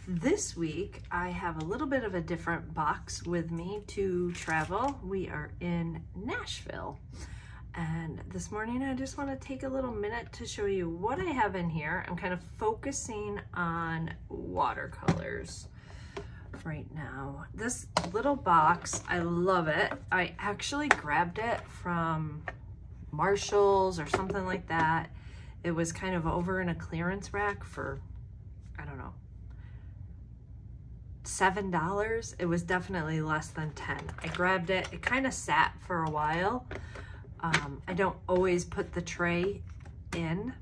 This week, I have a little bit of a different box with me to travel. We are in Nashville. And this morning, I just want to take a little minute to show you what I have in here. I'm kind of focusing on watercolors right now. This little box, I love it. I actually grabbed it from Marshall's or something like that. It was kind of over in a clearance rack for, I don't know, $7. It was definitely less than 10. I grabbed it. It kind of sat for a while. I don't always put the tray in,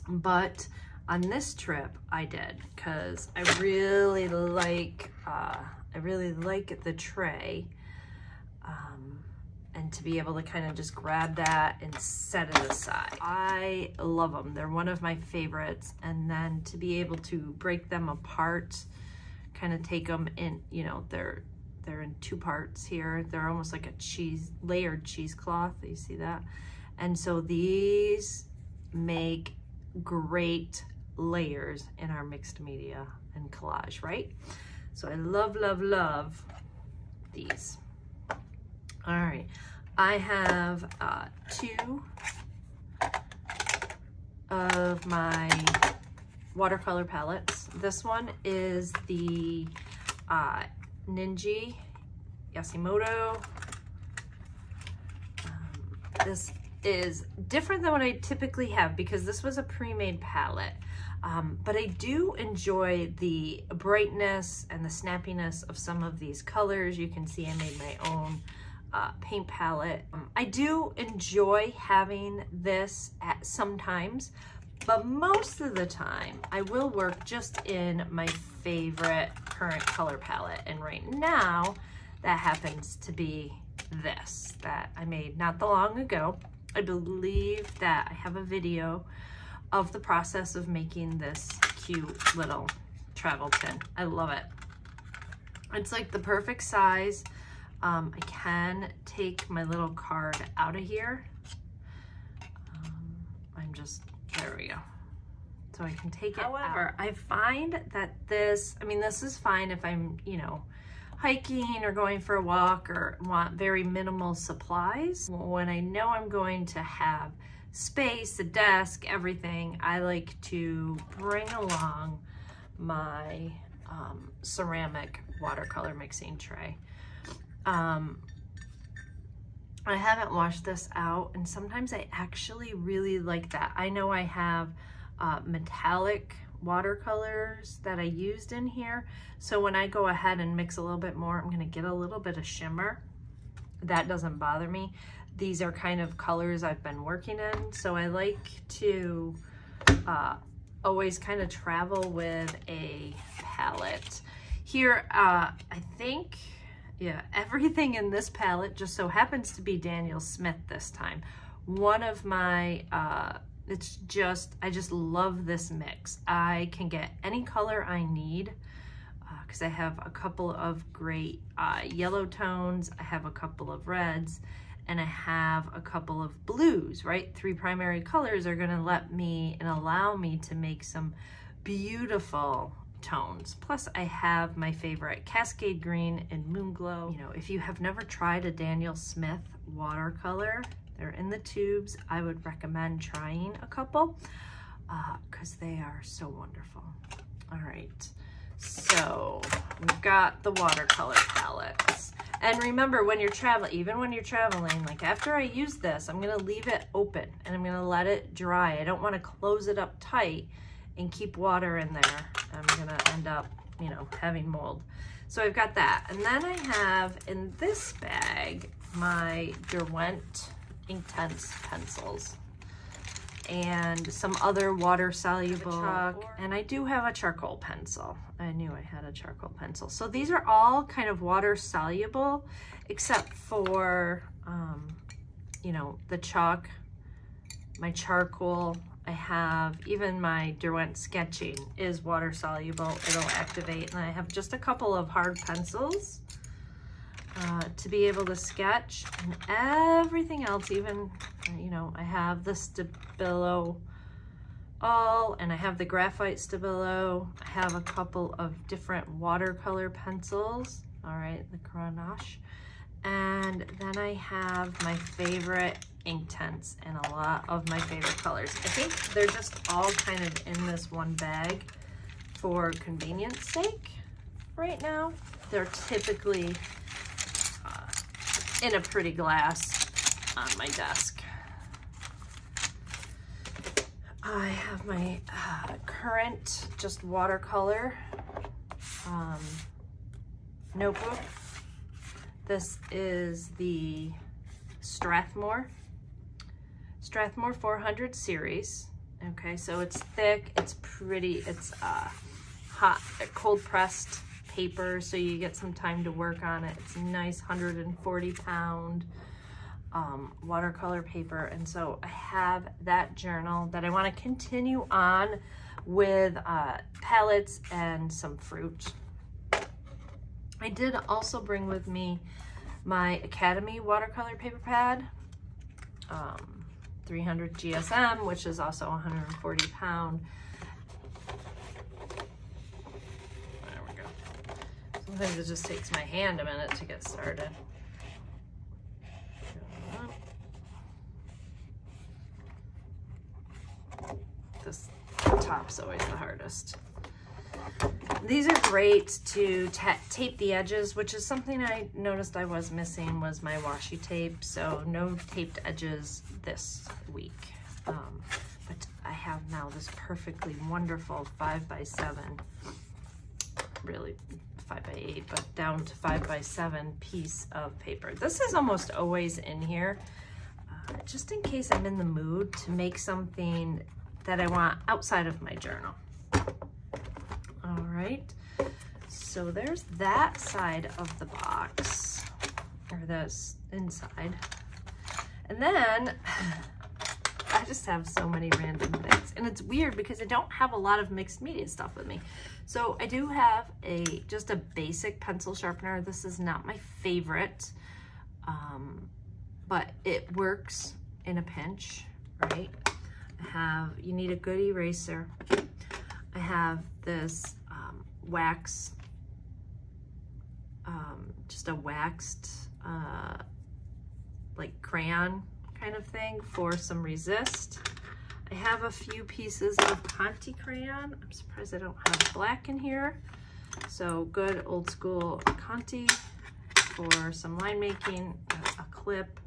but on this trip I did, because I really like the tray, and to be able to kind of just grab that and set it aside. I love them. They're one of my favorites. And then to be able to break them apart, kind of take them in, you know, they're in two parts here. They're almost like a layered cheesecloth. You see that? And so these make great layers in our mixed media and collage, right? So I love, love, love these. All right, I have two of my watercolor palettes. This one is the Ninja Yashimoto. This is different than what I typically have because this was a pre-made palette. But I do enjoy the brightness and the snappiness of some of these colors. You can see I made my own paint palette. I do enjoy having this sometimes, but most of the time I will work just in my favorite current color palette. And right now that happens to be this that I made not that long ago. I believe that I have a video of the process of making this cute little travel tin. I love it. It's like the perfect size. I can take my little card out of here. There we go. So I can take it out. I find that this is fine if I'm, you know, hiking or going for a walk or want very minimal supplies. When I know I'm going to have space, a desk, everything, I like to bring along my ceramic watercolor mixing tray. I haven't washed this out, and sometimes I actually really like that. I know I have metallic watercolors that I used in here, so when I go ahead and mix a little bit more, I'm gonna get a little bit of shimmer. That doesn't bother me. These are kind of colors I've been working in, so I like to always kind of travel with a palette. Here, I think, yeah, everything in this palette just so happens to be Daniel Smith this time. One of my, I just love this mix. I can get any color I need because I have a couple of great yellow tones, I have a couple of reds, and I have a couple of blues, right? Three primary colors are gonna let me and allow me to make some beautiful tones. Plus I have my favorite Cascade Green and Moonglow. You know, if you have never tried a Daniel Smith watercolor, they're in the tubes. I would recommend trying a couple because they are so wonderful. All right, so we've got the watercolor palettes. And remember, when you're traveling, even when you're traveling, like after I use this, I'm gonna leave it open and I'm gonna let it dry. I don't wanna close it up tight and keep water in there. I'm gonna end up, you know, having mold. So I've got that. And then I have in this bag my Derwent Inktense pencils and some other water soluble chalk. And I do have a charcoal pencil. I knew I had a charcoal pencil. So these are all kind of water soluble except for, you know, the chalk, my charcoal. I have even my Derwent sketching is water soluble. It'll activate. And I have just a couple of hard pencils to be able to sketch, and everything else, even, you know, I have the Stabilo all, and I have the graphite Stabilo. I have a couple of different watercolor pencils. All right, the Grenache. And then I have my favorite Inktense and a lot of my favorite colors. I think they're just all kind of in this one bag for convenience sake right now. They're typically in a pretty glass on my desk. I have my current just watercolor notebook. This is the Strathmore 400 series. Okay, so it's thick, it's pretty, it's hot, cold pressed paper, so you get some time to work on it. It's a nice 140-pound watercolor paper, and so I have that journal that I want to continue on with palettes and some fruit. I did also bring with me my Academy watercolor paper pad, 300 GSM, which is also 140-pound. There we go. Sometimes it just takes my hand a minute to get started. This top's always the hardest. These are great to tape the edges, which is something I noticed I was missing, was my washi tape. So no taped edges this week. But I have now this perfectly wonderful 5x7, really 5x8, but down to 5x7 piece of paper. This is almost always in here, just in case I'm in the mood to make something that I want outside of my journal. All right, so there's that side of the box, or this inside. And then I just have so many random things, and it's weird because I don't have a lot of mixed media stuff with me. So I do have just a basic pencil sharpener. This is not my favorite, but it works in a pinch, right? You need a good eraser. I have this wax, just a waxed like crayon kind of thing for some resist. I have a few pieces of Conte crayon. I'm surprised I don't have black in here. So good old school Conte for some line making, a clip,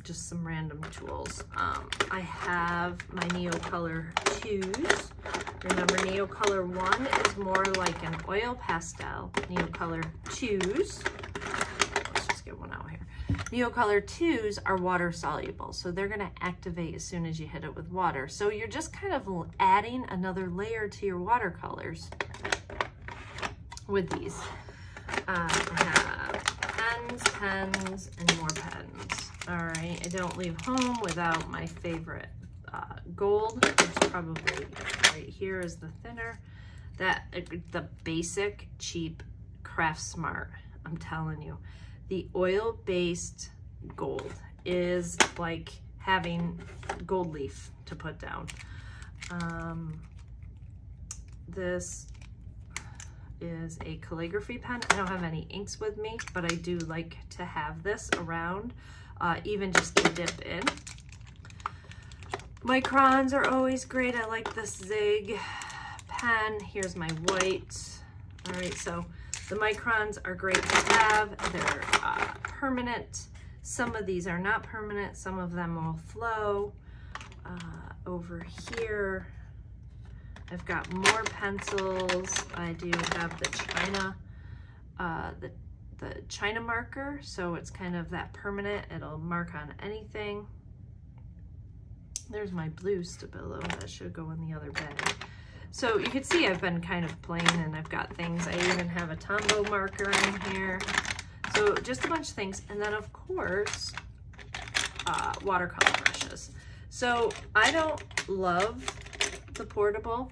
just some random tools. I have my Neocolor 2s. Remember, Neocolor 1 is more like an oil pastel. Neocolor 2s, let's just get one out here. Neocolor 2s are water soluble, so they're gonna activate as soon as you hit it with water. So you're just kind of adding another layer to your watercolors with these. I have pens, and more pens. All right, I don't leave home without my favorite gold. It's probably right here is the thinner. The basic, cheap Craft Smart. I'm telling you, the oil-based gold is like having gold leaf to put down. This is a calligraphy pen. I don't have any inks with me, but I do like to have this around, even just to dip in. My crayons are always great. I like this Zig pen. Here's my white. All right, so the microns are great to have. They're permanent. Some of these are not permanent. Some of them will flow. Over here, I've got more pencils. I do have the China marker, so it's kind of that permanent. It'll mark on anything. There's my blue Stabilo. That should go in the other bag. So you can see I've been kind of playing, and I've got things. I even have a Tombow marker in here. So just a bunch of things. And then of course, watercolor brushes. So I don't love the portable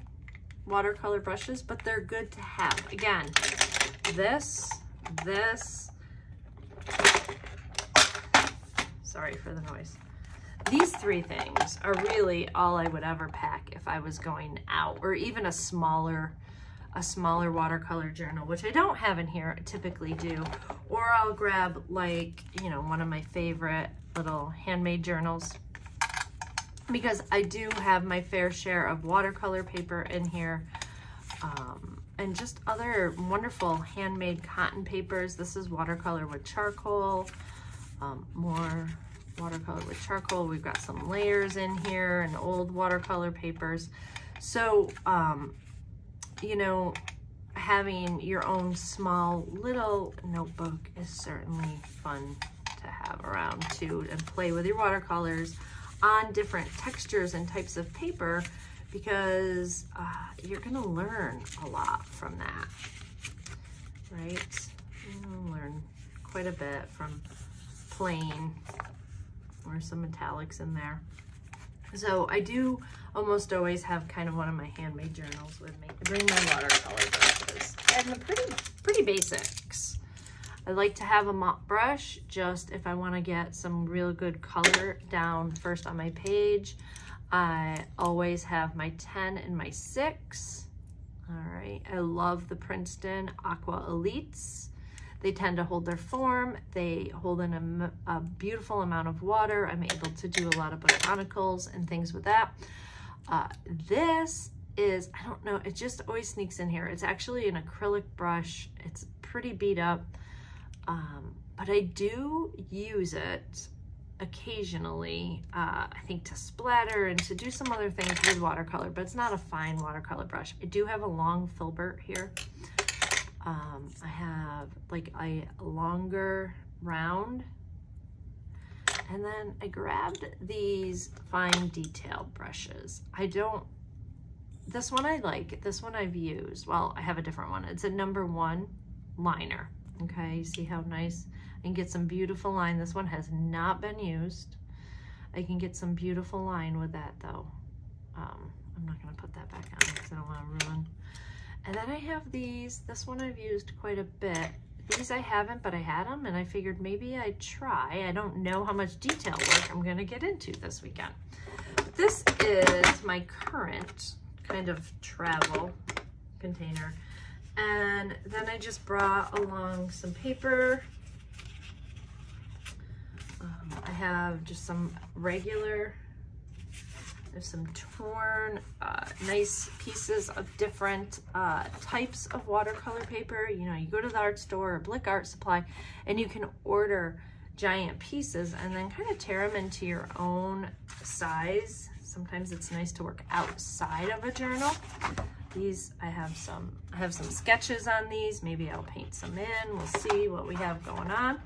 watercolor brushes, but they're good to have. Again, this, sorry for the noise. these three things are really all I would ever pack if I was going out, or even a smaller watercolor journal, which I don't have in here, I typically do. Or I'll grab, like, you know, one of my favorite little handmade journals, because I do have my fair share of watercolor paper in here, and just other wonderful handmade cotton papers. This is watercolor with charcoal, more watercolor with charcoal. We've got some layers in here and old watercolor papers. So, you know, having your own small little notebook is certainly fun to have around too, and play with your watercolors on different textures and types of paper, because you're gonna learn a lot from that, right? You're gonna learn quite a bit from playing, or some metallics in there. So I do almost always have kind of one of my handmade journals with me. I bring my watercolor brushes and the pretty basics. I like to have a mop brush just if I want to get some real good color down first on my page. I always have my 10 and my 6. All right, I love the Princeton Aqua Elites. They tend to hold their form. They hold in a beautiful amount of water. I'm able to do a lot of botanicals and things with that. This is, I don't know, it just always sneaks in here. It's actually an acrylic brush. It's pretty beat up, but I do use it occasionally, I think to splatter and to do some other things with watercolor, but it's not a fine watercolor brush. I do have a long filbert here. I have like a longer round, and then I grabbed these fine detail brushes. This one I like, this one I've used. Well, I have a different one. It's a #1 liner. Okay, you see how nice? I can get some beautiful line. This one has not been used. I can get some beautiful line with that though. I'm not gonna put that back on because I don't wanna ruin. And then I have these. This one I've used quite a bit. These I haven't, but I had them, and I figured maybe I'd try. I don't know how much detail work I'm gonna get into this weekend. But this is my current kind of travel container. And then I just brought along some paper. I have just some regular, there's some torn, nice pieces of different types of watercolor paper. You know, you go to the art store or Blick Art Supply and you can order giant pieces and then kind of tear them into your own size. Sometimes it's nice to work outside of a journal. These, I have some sketches on these. Maybe I'll paint some in. We'll see what we have going on.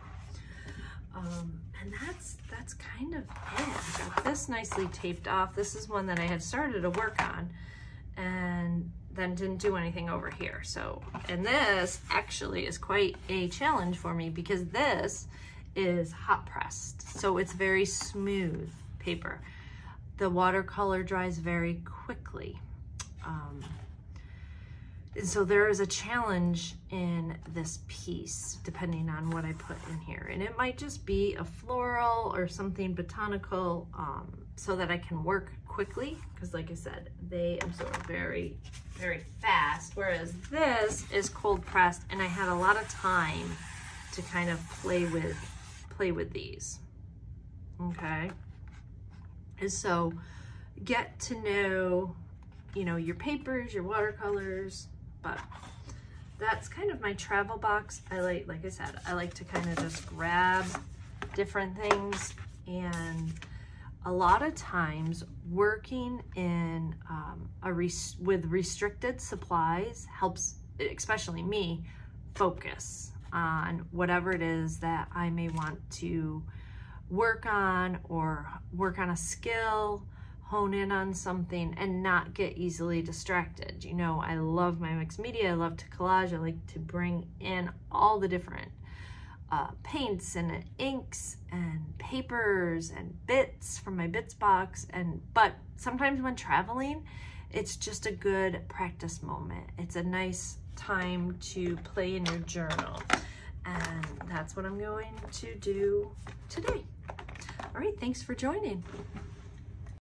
And that's kind of it. I got this nicely taped off. This is one that I had started to work on and then didn't do anything over here. So, and this actually is quite a challenge for me because this is hot pressed. So it's very smooth paper. The watercolor dries very quickly. And so there is a challenge in this piece, depending on what I put in here. And it might just be a floral or something botanical, so that I can work quickly. Because like I said, they absorb very, very fast. Whereas this is cold pressed, and I had a lot of time to kind of play with these, okay? And so get to know, you know, your papers, your watercolors. But that's kind of my travel box. Like I said, I like to kind of just grab different things, and a lot of times working in with restricted supplies helps, especially me, focus on whatever it is that I may want to work on, or work on a skill, hone in on something, and not get easily distracted. You know, I love my mixed media. I love to collage. I like to bring in all the different paints and inks and papers and bits from my bits box. But sometimes when traveling, it's just a good practice moment. It's a nice time to play in your journal. And that's what I'm going to do today. All right, thanks for joining.